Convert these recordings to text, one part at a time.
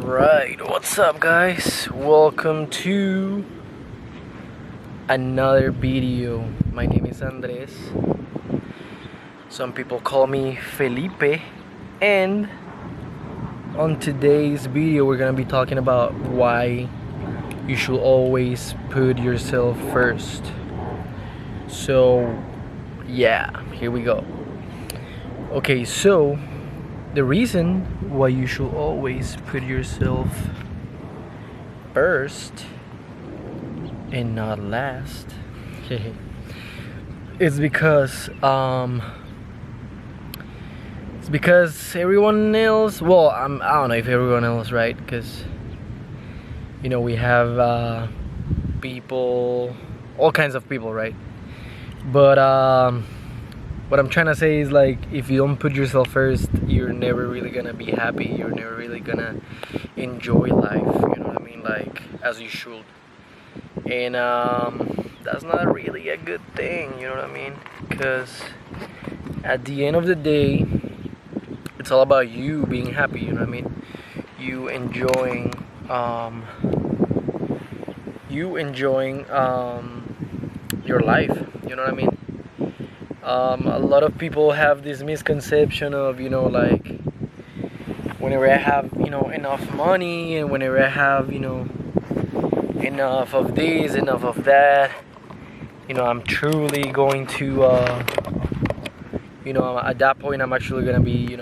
Right, what's up guys? Welcome to another video. My name is Andres. Some people call me Felipe. And on today's video we're gonna be talking about why you should always put yourself first. So yeah, here we go. Okay, so the reason why you should always put yourself first and not last is because everyone else, well, I don't know if everyone else, right? Because we have people, all kinds of people, right? But what I'm trying to say is, like, if you don't put yourself first, you're never really gonna be happy. You're never really gonna enjoy life, you know what I mean? Like, as you should. And that's not really a good thing, you know what I mean? Because at the end of the day, it's all about you being happy, you know what I mean? You enjoying your life, you know what I mean? A lot of people have this misconception of, like, whenever I have, enough money, and whenever I have, enough of this, enough of that, I'm truly going to, at that point, I'm actually gonna be,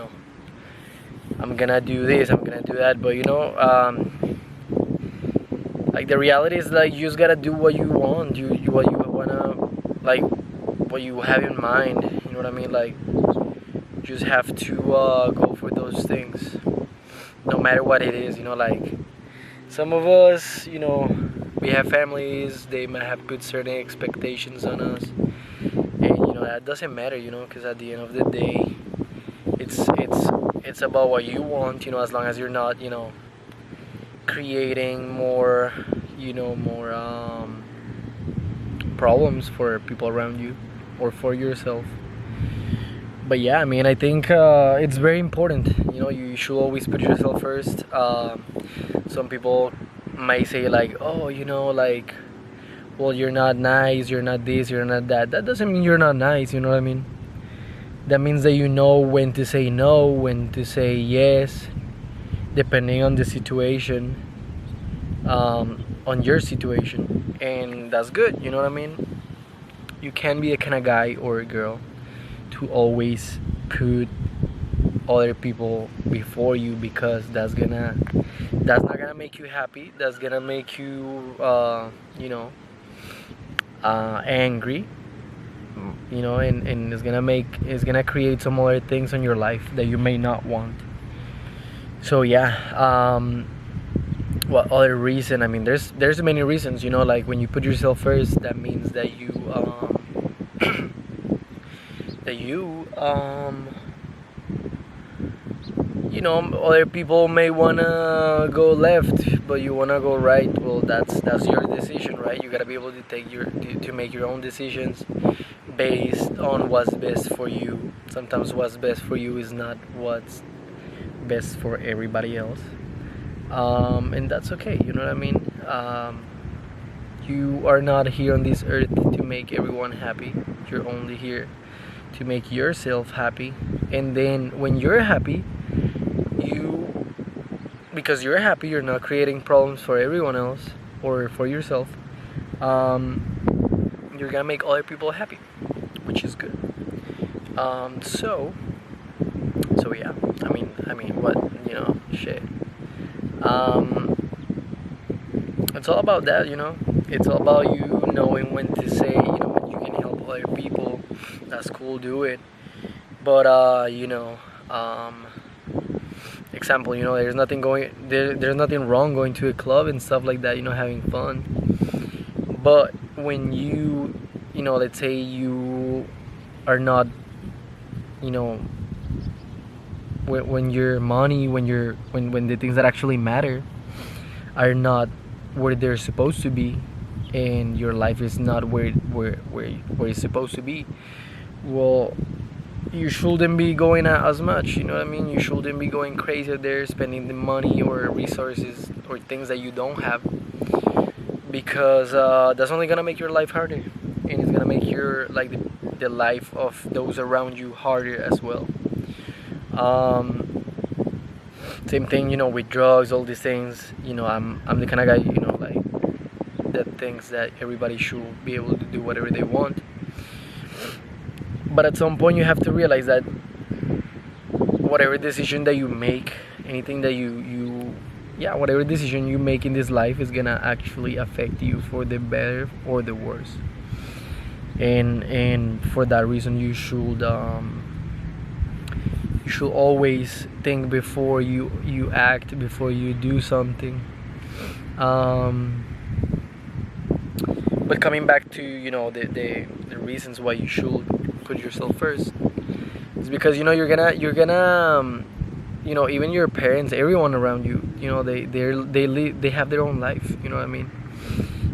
I'm gonna do this, I'm gonna do that, but, like, the reality is, like, you just gotta do what you want, what you wanna, like, what you have in mind, you know what I mean? Like, you just have to go for those things, no matter what it is, like, some of us, we have families, they might have put certain expectations on us, and, that doesn't matter, because at the end of the day, it's about what you want, as long as you're not, creating more, problems for people around you or for yourself. But yeah, I mean, I think it's very important. You should always put yourself first. Some people might say, like, oh, like, well, you're not nice, you're not this, you're not that. That doesn't mean you're not nice, you know what I mean? That means that you know when to say no, when to say yes, depending on the situation, on your situation. And that's good, you know what I mean? You can be a kind of guy or a girl to always put other people before you, because that's not gonna make you happy. That's gonna make you angry, and it's gonna create some other things in your life that you may not want. So yeah, what other reason? I mean, there's many reasons, like, when you put yourself first, that means that you other people may wanna go left, but you wanna go right. Well, that's your decision, right? You gotta be able to to make your own decisions based on what's best for you. Sometimes what's best for you is not what's best for everybody else, and that's okay, you know what I mean? You are not here on this earth to make everyone happy. You're only here to make yourself happy. And then when you're happy, because you're happy, you're not creating problems for everyone else or for yourself. You're gonna make other people happy, which is good. So yeah, I mean, what, shit. It's all about that, It's all about you knowing when to say, when you can help other people. That's cool, do it. But example, there's nothing wrong going to a club and stuff like that, having fun. But when you let's say you are not, when your money, when the things that actually matter are not where they're supposed to be, and your life is not where it's supposed to be, well, you shouldn't be going out as much, you know what I mean? You shouldn't be going crazy out there spending the money or resources or things that you don't have, because that's only gonna make your life harder, and it's gonna make your like the life of those around you harder as well. um, Same thing, with drugs, all these things. I'm the kind of guy, like, that thinks that everybody should be able to do whatever they want. But at some point, you have to realize that whatever decision that you make, anything that yeah, whatever decision you make in this life is gonna actually affect you for the better or the worse. And for that reason, you should always think before you act, before you do something. But coming back to the reasons why you should put yourself first, is because you're gonna even your parents, everyone around you, they have their own life, you know what I mean?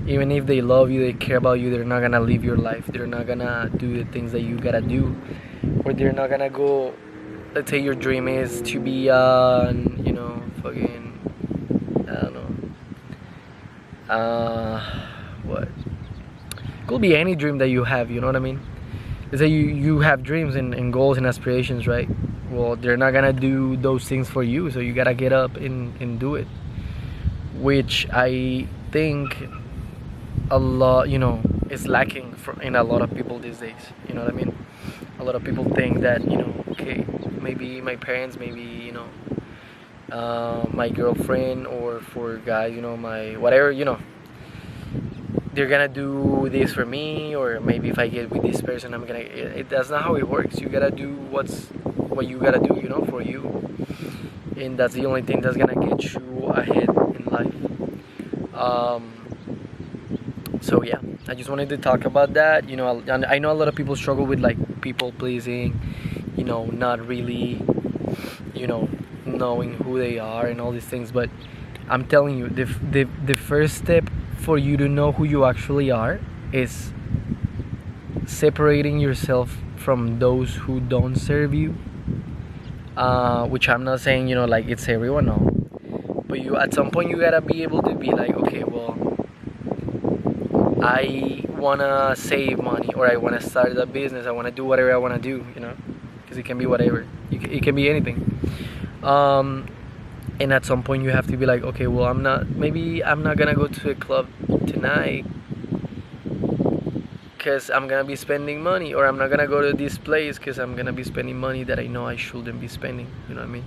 Even if they love you, they care about you, they're not gonna live your life, they're not gonna do the things that you gotta do, or they're not gonna go. Let's say your dream is to be fucking, I don't know, what, could be any dream that you have, you know what I mean? Let's say you have dreams and goals and aspirations, right? Well, they're not gonna do those things for you, so you gotta get up and do it, which I think a lot, is lacking in a lot of people these days, you know what I mean? A lot of people think that, okay, maybe my parents, maybe, my girlfriend, or for guys, my whatever, they're gonna do this for me, or maybe if I get with this person, I'm gonna. That's not how it works. You gotta do what you gotta do, for you, and that's the only thing that's gonna get you ahead in life. So yeah, I just wanted to talk about that. And I know a lot of people struggle with like people pleasing, not really, knowing who they are and all these things. But I'm telling you, the first step for you to know who you actually are is separating yourself from those who don't serve you. Which I'm not saying, like it's everyone, no. But you, at some point, you gotta be able to be like, okay, well, I wanna save money, or I wanna start a business, I wanna do whatever I wanna do, because it can be whatever, it can be anything. And at some point you have to be like, okay, well, maybe I'm not gonna go to a club tonight because I'm gonna be spending money, or I'm not gonna go to this place because I'm gonna be spending money that I know I shouldn't be spending, you know what I mean?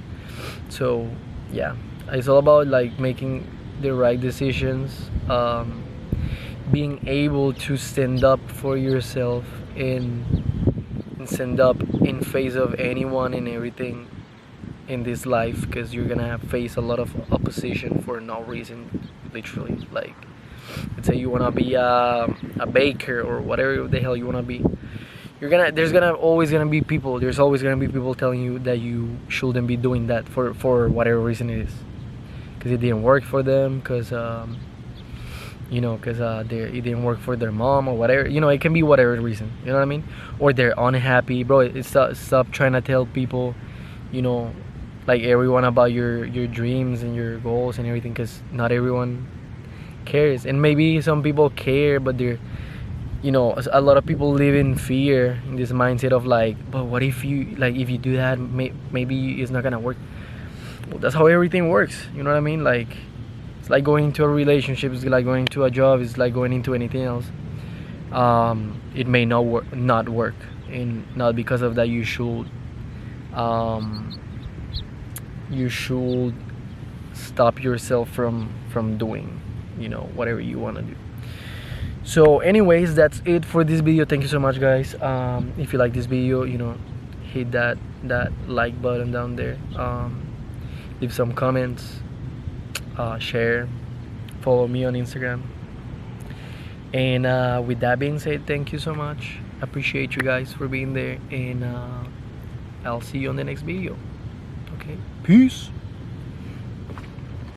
So yeah, it's all about like making the right decisions, being able to stand up for yourself, and stand up in face of anyone and everything in this life, because you're gonna face a lot of opposition for no reason, literally. Like, let's say you wanna be a baker or whatever the hell you wanna be, there's always gonna be people telling you that you shouldn't be doing that for whatever reason it is, because it didn't work for them, because it didn't work for their mom or whatever, it can be whatever reason, you know what I mean? Or they're unhappy, bro. Stop trying to tell people, like everyone, about your dreams and your goals and everything, because not everyone cares. And maybe some people care, but they're, a lot of people live in fear, in this mindset of like, but what if you do that, maybe it's not gonna work. Well, that's how everything works, you know what I mean? Like, it's like going into a relationship, it's like going to a job, it's like going into anything else. It may not work, and not because of that you should stop yourself from doing, whatever you want to do. So anyways, that's it for this video. Thank you so much, guys. If you like this video, hit that like button down there, leave some comments, share, follow me on Instagram, and with that being said, thank you so much. Appreciate you guys for being there, and I'll see you on the next video. Okay, peace.